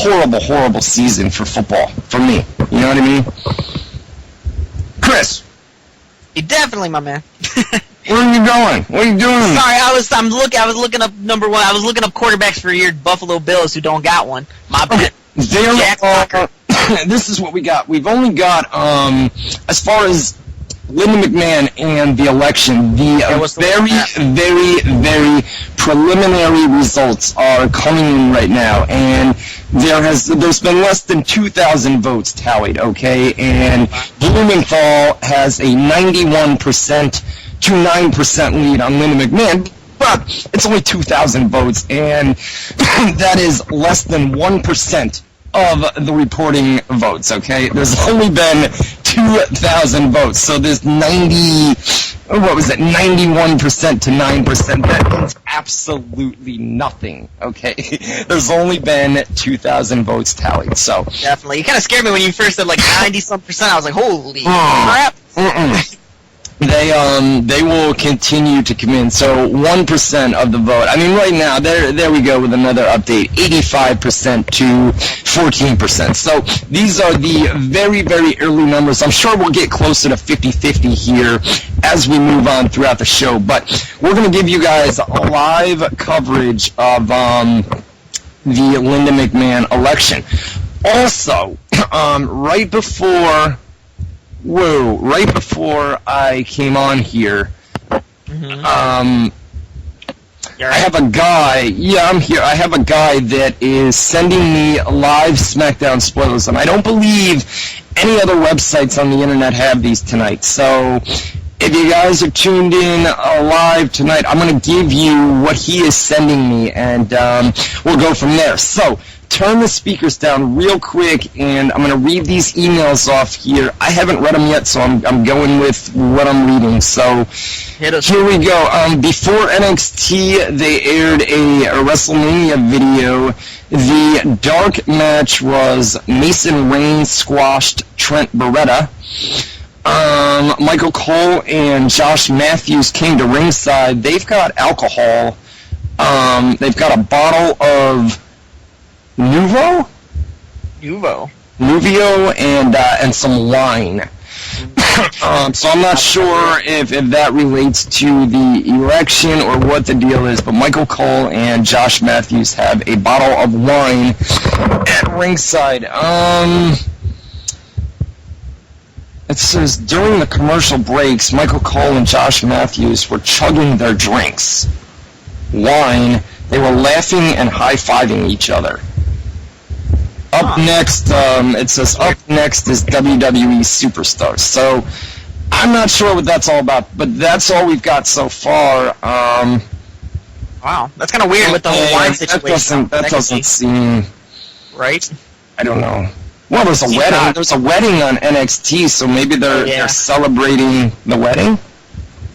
horrible, horrible season for football, for me. You know what I mean? Chris. Definitely, my man. Where are you going? What are you doing? Sorry, I was looking up number one. I was looking up quarterbacks for your Buffalo Bills who don't got one. My bad. This is what we got. We've only got, as far as Lyndon McMahon and the election, the very, very preliminary results are coming in right now, and there's been less than 2,000 votes tallied, okay? And Blumenthal has a 91% to 9% lead on Lyndon McMahon, but it's only 2,000 votes, and that is less than 1% of the reporting votes, okay? There's only been 2,000 votes, so there's 91% to 9%. That means absolutely nothing, okay? There's only been 2,000 votes tallied, so. Definitely. You kind of scared me when you first said like 90-some%. I was like, holy crap. They will continue to come in. So 1% of the vote. I mean, right now, there we go with another update. 85% to 14%. So these are the very, very early numbers. I'm sure we'll get closer to 50-50 here as we move on throughout the show. But we're going to give you guys live coverage of the Lyndon McMahon election. Also, right before I came on here, I have a guy, I'm here, I have a guy that is sending me live SmackDown spoilers, and I don't believe any other websites on the internet have these tonight, so if you guys are tuned in live tonight, I'm going to give you what he is sending me, and we'll go from there. So, turn the speakers down real quick, and I'm going to read these emails off here. I haven't read them yet, so I'm going with what I'm reading. So, here we go. Before NXT, they aired a WrestleMania video. The dark match was Mason Reigns squashed Trent Beretta. Michael Cole and Josh Matthews came to ringside. They've got alcohol. They've got a bottle of Nuvio and some wine. So I'm not sure if that relates to the election or what the deal is, but Michael Cole and Josh Matthews have a bottle of wine at ringside. It says, during the commercial breaks, Michael Cole and Josh Matthews were chugging their drinks. Wine. They were laughing and high-fiving each other. Up next, it says, up next is WWE Superstars. So, I'm not sure what that's all about, but that's all we've got so far. Wow, that's kind of weird with the whole wine situation. That doesn't seem... Right? I don't know. Well, there's a wedding. There's a wedding on NXT, so maybe they're celebrating the wedding?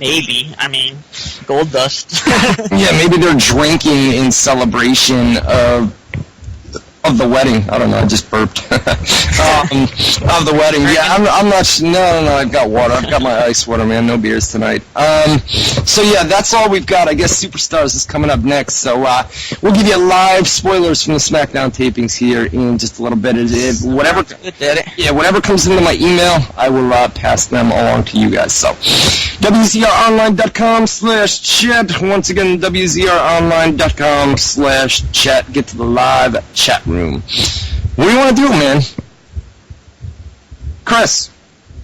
Maybe. I mean, gold dust. Yeah, maybe they're drinking in celebration of the wedding. I don't know, I just burped. Of the wedding. Yeah, I'm not... No, I've got water. I've got my ice water, man. No beers tonight. So, yeah, that's all we've got. I guess Superstars is coming up next. So, we'll give you live spoilers from the SmackDown tapings here in just a little bit. Whatever comes into my email, I will pass them along to you guys. So, WZROnline.com/chat. Once again, WZROnline.com/chat. Get to the live chat room. What do you want to do, man? Chris.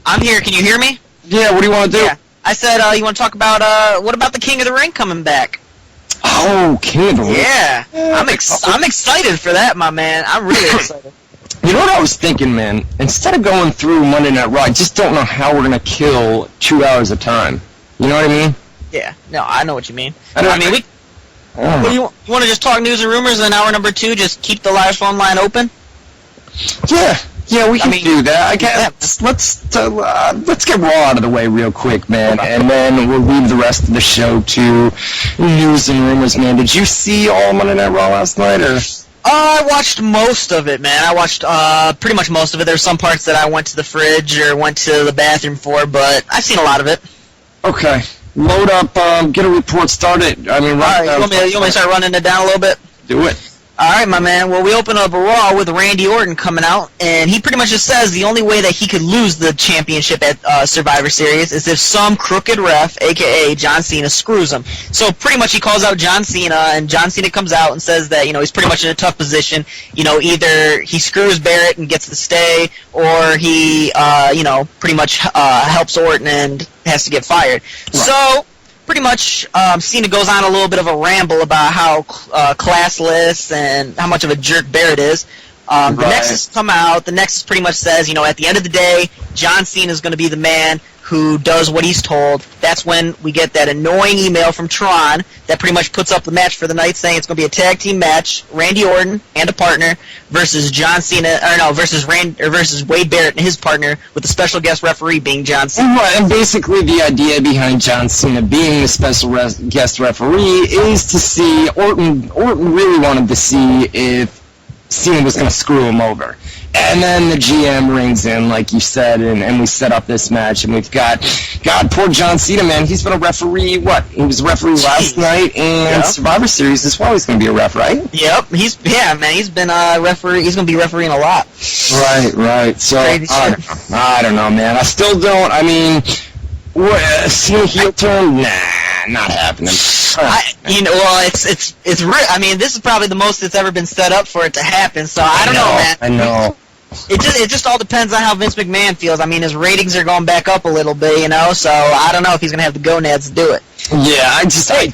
I'm here. Can you hear me? Yeah, what do you want to do? Yeah. I said, you want to talk about, what about the King of the Ring coming back? Oh, King of the Ring. Yeah. I'm excited for that, my man. I'm really excited. You know what I was thinking, man? Instead of going through Monday Night Raw, I just don't know how we're going to kill 2 hours of time. You know what I mean? Yeah. No, I know what you mean. You want to just talk news and rumors, and hour number 2, just keep the live phone line open? Yeah, we can do that. I guess let's get Raw out of the way real quick, man, and then we'll leave the rest of the show to news and rumors, man. Did you see all Monday Night Raw last night, or? I watched most of it, man. I watched pretty much most of it. There's some parts that I went to the fridge or went to the bathroom for, but I've seen a lot of it. Okay. Load up, get a report started. I mean, you want me to start running it down a little bit? Do it. All right, my man. Well, we open up a Raw with Randy Orton coming out, and he pretty much just says the only way that he could lose the championship at Survivor Series is if some crooked ref, a.k.a. John Cena, screws him. So pretty much he calls out John Cena, and John Cena comes out and says that, he's pretty much in a tough position. Either he screws Barrett and gets to stay, or he, pretty much helps Orton and has to get fired. Right. So pretty much, Cena goes on a little bit of a ramble about how classless and how much of a jerk Barrett is. The Nexus come out. The Nexus pretty much says, at the end of the day, John Cena is going to be the man who does what he's told. That's when we get that annoying email from Tron that pretty much puts up the match for the night, saying it's going to be a tag team match: Randy Orton and a partner versus John Cena, versus Wade Barrett and his partner, with the special guest referee being John Cena. Right, and basically the idea behind John Cena being the special guest referee is to see Orton really wanted to see if Cena was going to screw him over. And then the GM rings in, like you said, and we set up this match, and we've got, God, poor John Cena, man. He's been a referee, He was a referee last night, and Survivor Series as well. He's going to be a ref, right? Yep. He's been a referee. He's going to be refereeing a lot. Right. So, I don't know, man. I still don't, Cena heel turn? Nah, not happening. It's real. This is probably the most it's ever been set up for it to happen. So I don't know, man. I know. It just all depends on how Vince McMahon feels. His ratings are going back up a little bit, So I don't know if he's gonna have the gonads to do it. Yeah, I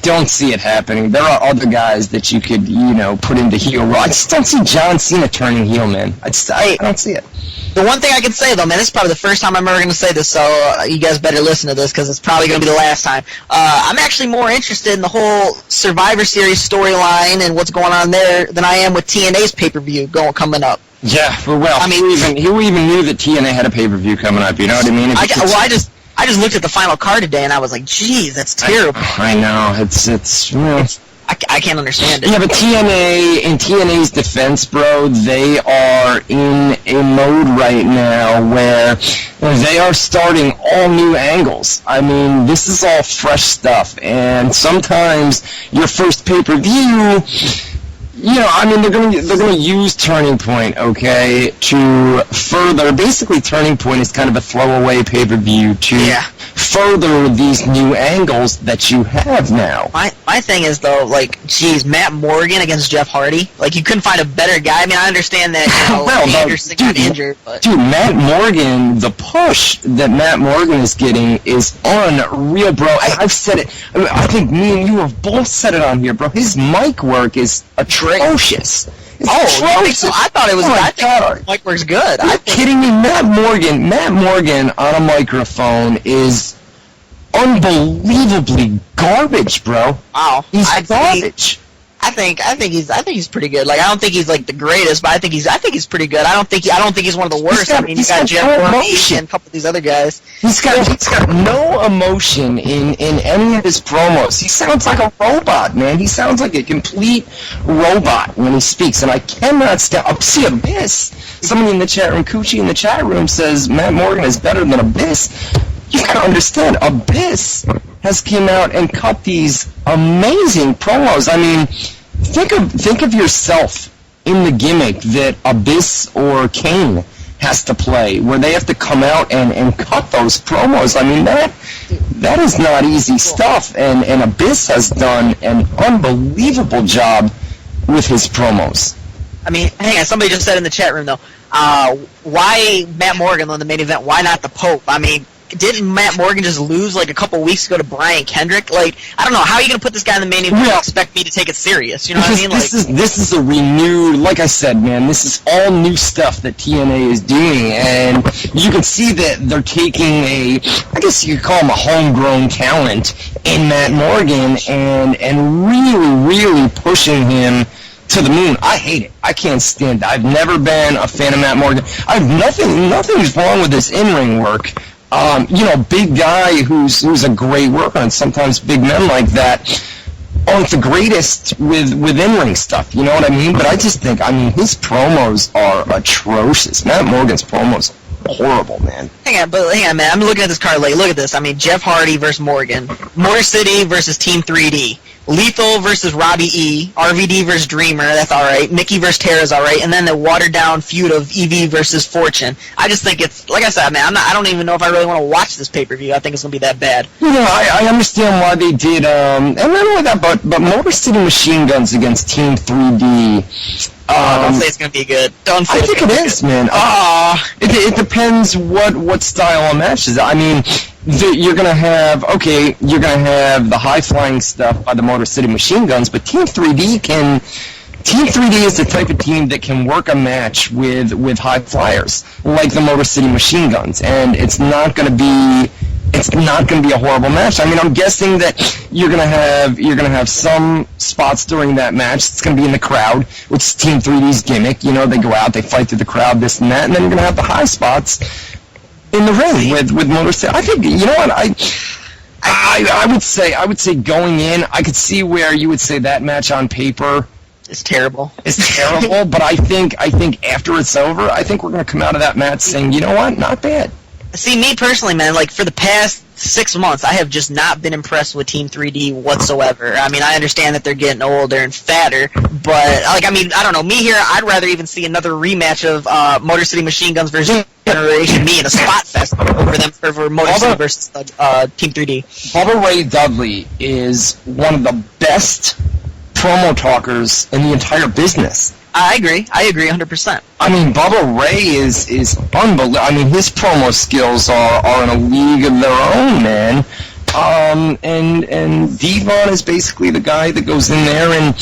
don't see it happening. There are other guys that you could, put into heel role. I just don't see John Cena turning heel, man. I don't see it. The one thing I can say, though, man, this is probably the first time I'm ever going to say this, so you guys better listen to this, because it's probably going to be the last time. I'm actually more interested in the whole Survivor Series storyline and what's going on there than I am with TNA's pay-per-view coming up. Yeah, well, who even knew that TNA had a pay-per-view coming up, you know what I mean? I just looked at the final card today, and I was like, geez, that's terrible. I know, it's I can't understand it. Yeah, but TNA, in TNA's defense, bro, they are in a mode right now where they are starting all new angles. This is all fresh stuff, and sometimes your first pay-per-view, they're gonna use Turning Point, okay, to further. Basically, Turning Point is kind of a throwaway pay-per-view to further these new angles that you have now. My thing is, though, Matt Morgan against Jeff Hardy. You couldn't find a better guy. I understand that, Anderson got injured, but... Dude, Matt Morgan, the push that Matt Morgan is getting is unreal, bro. I've said it. I think me and you have both said it on here, bro. His mic work is atrocious. So I thought it was. I think mic works good. Are you kidding me? Matt Morgan on a microphone is unbelievably garbage, bro. Wow, he's garbage. I think he's pretty good. I don't think he's the greatest, but I think he's pretty good. I don't think he's one of the worst. You got Jeff Hardy and a couple of these other guys. He's got no emotion in any of his promos. He sounds like a robot, man. He sounds like a complete robot when he speaks, and I cannot stand. See, Abyss. Somebody in the chat room, Coochie in the chat room, says Matt Morgan is better than Abyss. You gotta understand, Abyss has came out and cut these amazing promos. Think of yourself in the gimmick that Abyss or Kane has to play, where they have to come out and cut those promos. That is not easy stuff, and Abyss has done an unbelievable job with his promos. Hang on, somebody just said in the chat room, though, why Matt Morgan on the main event? Why not the Pope? Didn't Matt Morgan just lose a couple weeks ago to Brian Kendrick? I don't know. How are you going to put this guy in the main event and expect me to take it serious? You know what I mean? This is a renewed, like I said, man, this is all new stuff that TNA is doing, and you can see that they're taking I guess you could call him a homegrown talent in Matt Morgan and really, really pushing him to the moon. I hate it. I can't stand it. I've never been a fan of Matt Morgan. Nothing's wrong with his in-ring work. Big guy who's a great worker, and sometimes big men like that aren't the greatest with in-ring stuff, you know what I mean? But I just think, his promos are atrocious. Matt Morgan's promos are horrible, man. Hang on, man. I'm looking at this card. Look at this. Jeff Hardy versus Morgan. Motor City versus Team 3D. Lethal versus Robbie E. RVD versus Dreamer, that's alright. Mickey versus Tara's alright. And then the watered-down feud of Evie versus Fortune. I just think it's, like I said, man, I don't even know if I really want to watch this pay-per-view. I think it's going to be that bad. You know, I understand why they did, and not only that, but Motor City Machine Guns against Team 3D. Don't say it's going to be good. Don't say I think it is, man. It depends what style of matches. I mean, you're gonna have the high flying stuff by the Motor City Machine Guns, but Team 3D is the type of team that can work a match with high flyers like the Motor City Machine Guns, and it's not gonna be a horrible match. I mean, I'm guessing that you're gonna have some spots during that match. It's gonna be in the crowd, which is Team 3D's gimmick. You know, they go out, they fight through the crowd, this and that, and then you're gonna have the high spots in the ring with Motor City. I think, you know what, I would say going in, I could see where you would say that match on paper is terrible. But I think after it's over, I think we're gonna come out of that match saying, you know what, not bad. See, me personally, man, like, for the past 6 months, I have just not been impressed with Team 3D whatsoever. I mean, I understand that they're getting older and fatter, but, like, I mean, I don't know. Me here, I'd rather even see another rematch of Motor City Machine Guns versus Generation Me in a spot fest over Motor City versus Team 3D. Bubba Ray Dudley is one of the best promo talkers in the entire business. I agree 100%. I mean, Bubba Ray is unbelievable. I mean, his promo skills are in a league of their own, man. And Devon is basically the guy that goes in there and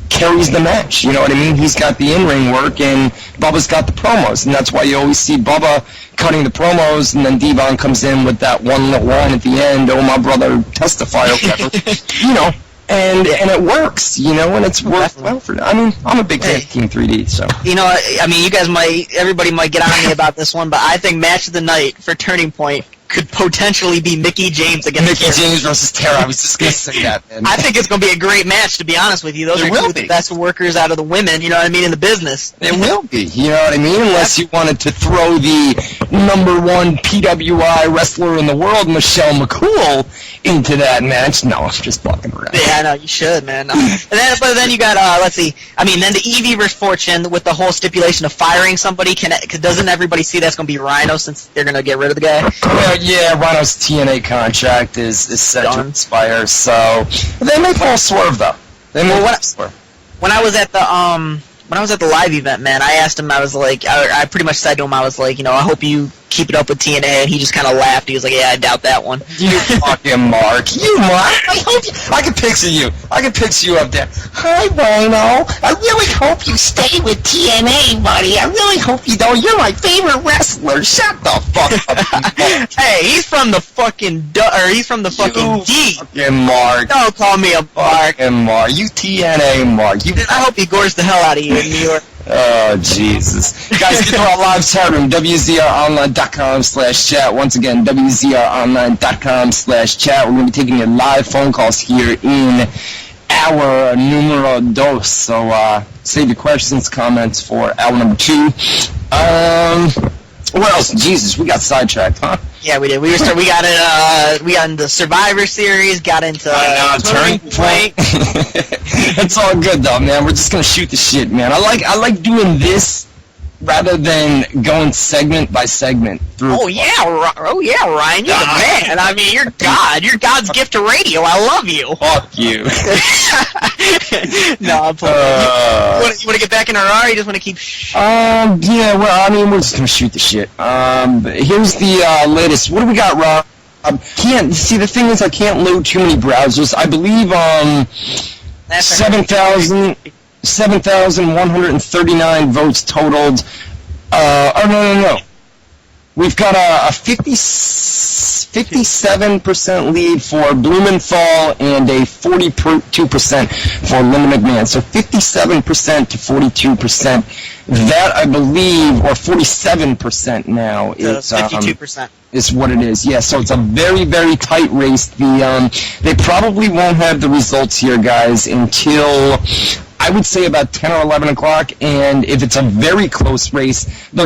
carries the match. You know what I mean? He's got the in-ring work, and Bubba's got the promos, and that's why you always see Bubba cutting the promos, and then Devon comes in with that one little line at the end, "Oh, my brother, testify," or whatever. You know. And it works, you know, and it's worked well for. I mean, I'm a big fan of Team 3D, so. You know, I mean, everybody might get on me about this one, but I think match of the night for Turning Point could potentially be Mickey James against Mickey James versus Tara. I was just going to say that, man. I think it's going to be a great match, to be honest with you. Those are two of the best workers out of the women, you know what I mean, in the business. It will be, you know what I mean? Unless you wanted to throw the #1 PWI wrestler in the world, Michelle McCool, into that match. No, I'm just fucking around. Yeah, I know, you should, man. But then you got, let's see, I mean, then the Evie versus Fortune with the whole stipulation of firing somebody. Doesn't everybody see that's going to be Rhino since they're going to get rid of the guy? Well, yeah, Rhino's TNA contract is set to expire, so they may fall swerve though. They may fall swerve. When I was at the live event, man, I asked him. I was like, I pretty much said to him, I was like, you know, I hope you keep it up with TNA, and he just kind of laughed. He was like, yeah, I doubt that one. You fucking Mark. You Mark. I can picture you. I can picture you up there. Hi, Rhino. I really hope you stay with TNA, buddy. I really hope you don't. You're my favorite wrestler. Shut the fuck up. Hey, he's from the fucking D. Fucking Mark. Don't call me a Mark. Fucking Mark. You TNA Mark. I hope he gores the hell out of you in New York. Oh, Jesus. Guys, get to our live chat room, WZROnline.com/chat. Once again, WZROnline.com/chat. We're going to be taking your live phone calls here in hour numero dos. So, save your questions, comments for hour number 2. What else? Jesus, we got sidetracked, huh? Yeah, we did. We got into Survivor Series, got into Turning Point. It's all good though, man. We're just gonna shoot the shit, man. I like doing this rather than going segment by segment through. Oh yeah, Ryan, you're the man. I mean, you're God. You're God's gift to radio. I love you. Fuck you. No, I'm playing. You want to get back in our R? Or you just want to keep? Yeah. Well, I mean, we're just gonna shoot the shit. Here's the latest. What do we got, Rob? Can't see. The thing is, I can't load too many browsers. I believe 7,139 votes totaled. No. We've got a 57% lead for Blumenthal and a 42% for Linda McMahon. So 57% to 42%. That, I believe, or 47% now is 52%. Is what it is. Yeah, so it's a very, very tight race. They probably won't have the results here, guys, until I would say about 10 or 11 o'clock, and if it's a very close race, they're